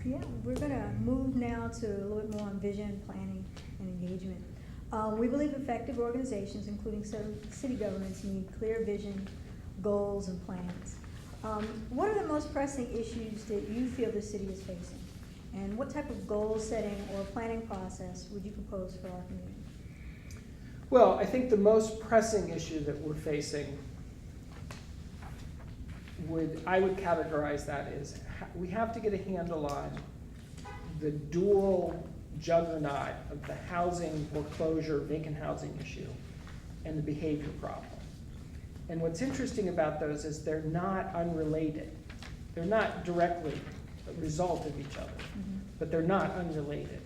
Yeah, we're gonna move now to a little bit more on vision, planning, and engagement. We believe effective organizations, including city governments, need clear vision, goals, and plans. What are the most pressing issues that you feel the city is facing? And what type of goal setting or planning process would you propose for our community? Well, I think the most pressing issue that we're facing I would categorize that as we have to get a handle on the dual juggernaut of the housing foreclosure, vacant housing issue, and the behavior problem. And what's interesting about those is they're not unrelated. They're not directly a result of each other, but they're not unrelated.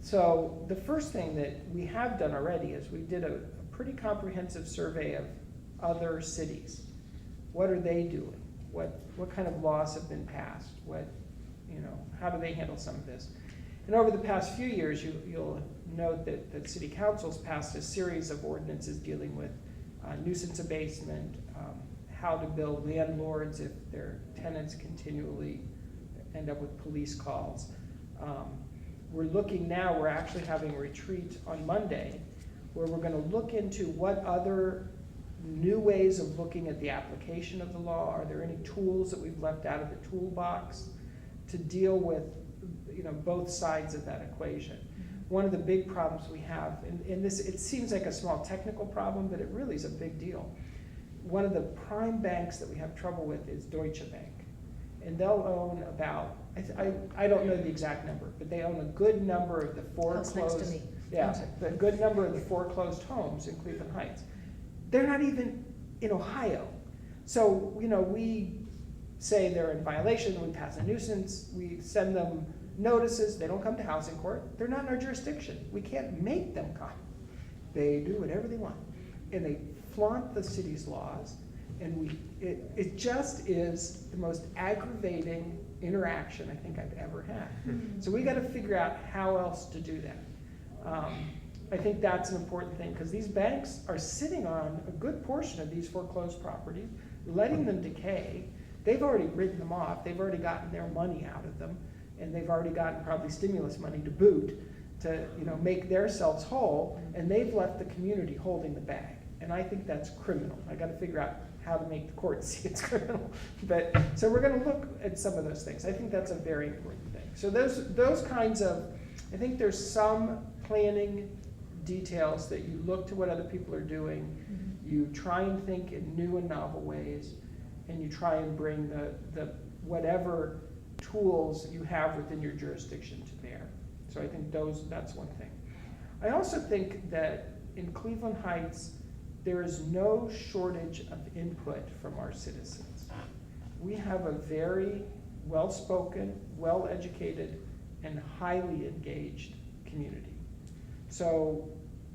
So the first thing that we have done already is we did a pretty comprehensive survey of other cities. What are they doing? What kind of laws have been passed? How do they handle some of this? And over the past few years, you'll note that city councils passed a series of ordinances dealing with nuisance abatement, how to bill landlords if their tenants continually end up with police calls. We're actually having a retreat on Monday where we're going to look into what other new ways of looking at the application of the law. Are there any tools that we've left out of the toolbox to deal with both sides of that equation? One of the big problems we have, and this, it seems like a small technical problem, but it really is a big deal. One of the prime banks that we have trouble with is Deutsche Bank. And they'll own about, I don't know the exact number, but they own a good number of the foreclosed, a good number of the foreclosed homes in Cleveland Heights. They're not even in Ohio. So, we say they're in violation, we pass a nuisance, we send them notices, they don't come to housing court, they're not in our jurisdiction. We can't make them come. They do whatever they want. And they flaunt the city's laws, and it just is the most aggravating interaction I think I've ever had. So we gotta figure out how else to do that. I think that's an important thing, because these banks are sitting on a good portion of these foreclosed properties, letting them decay. They've already written them off, they've already gotten their money out of them, and they've already gotten probably stimulus money to boot to make themselves whole, and they've left the community holding the bag. And I think that's criminal. I gotta figure out how to make the courts see it's criminal. So we're gonna look at some of those things. I think that's a very important thing. So those kinds of, I think there's some planning details that you look to what other people are doing, you try and think in new and novel ways, and you try and bring the whatever tools you have within your jurisdiction to bear. So I think that's one thing. I also think that in Cleveland Heights, there is no shortage of input from our citizens. We have a very well-spoken, well-educated, and highly engaged community. So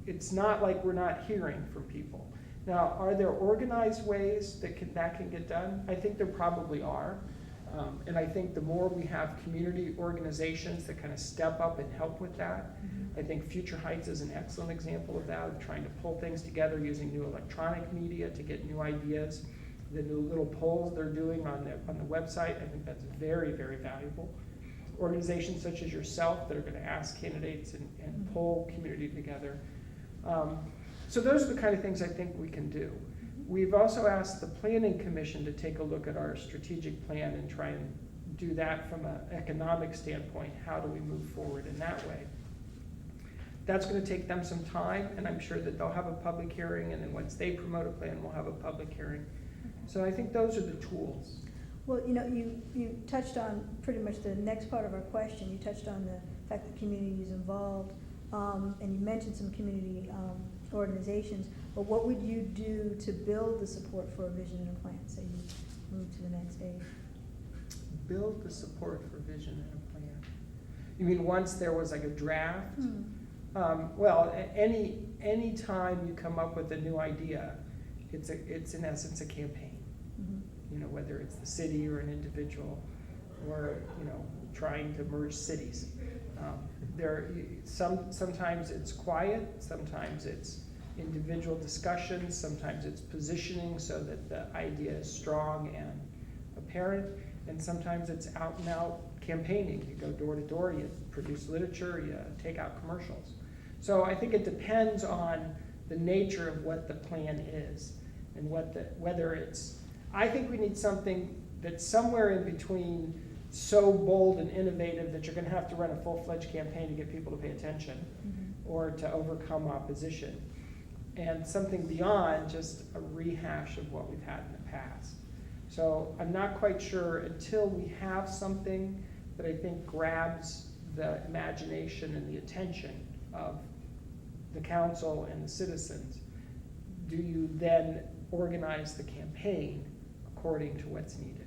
it's not like we're not hearing from people. Now, are there organized ways that can get done? I think there probably are. And I think the more we have community organizations that kind of step up and help with that, I think Future Heights is an excellent example of that, of trying to pull things together using new electronic media to get new ideas. The new little polls they're doing on the website, I think that's very, very valuable. Organizations such as yourself that are going to ask candidates and pull community together. So those are the kind of things I think we can do. We've also asked the Planning Commission to take a look at our strategic plan and try and do that from an economic standpoint. How do we move forward in that way? That's going to take them some time, and I'm sure that they'll have a public hearing, and then once they promote a plan, we'll have a public hearing. So I think those are the tools. Well, you touched on pretty much the next part of our question. You touched on the fact that community is involved, and you mentioned some community organizations, but what would you do to build the support for a vision and a plan? So you move to the next stage. Build the support for vision and a plan. You mean once there was like a draft? Well, any time you come up with a new idea, it's in essence a campaign. Whether it's the city or an individual, or trying to merge cities. Sometimes it's quiet, sometimes it's individual discussions, sometimes it's positioning so that the idea is strong and apparent, And sometimes it's out and out campaigning. You go door to door, you produce literature, you take out commercials. So I think it depends on the nature of what the plan is and whether it's, I think we need something that's somewhere in between so bold and innovative that you're gonna have to run a full-fledged campaign to get people to pay attention or to overcome opposition. And something beyond just a rehash of what we've had in the past. So I'm not quite sure until we have something that I think grabs the imagination and the attention of the council and the citizens, do you then organize the campaign according to what's needed?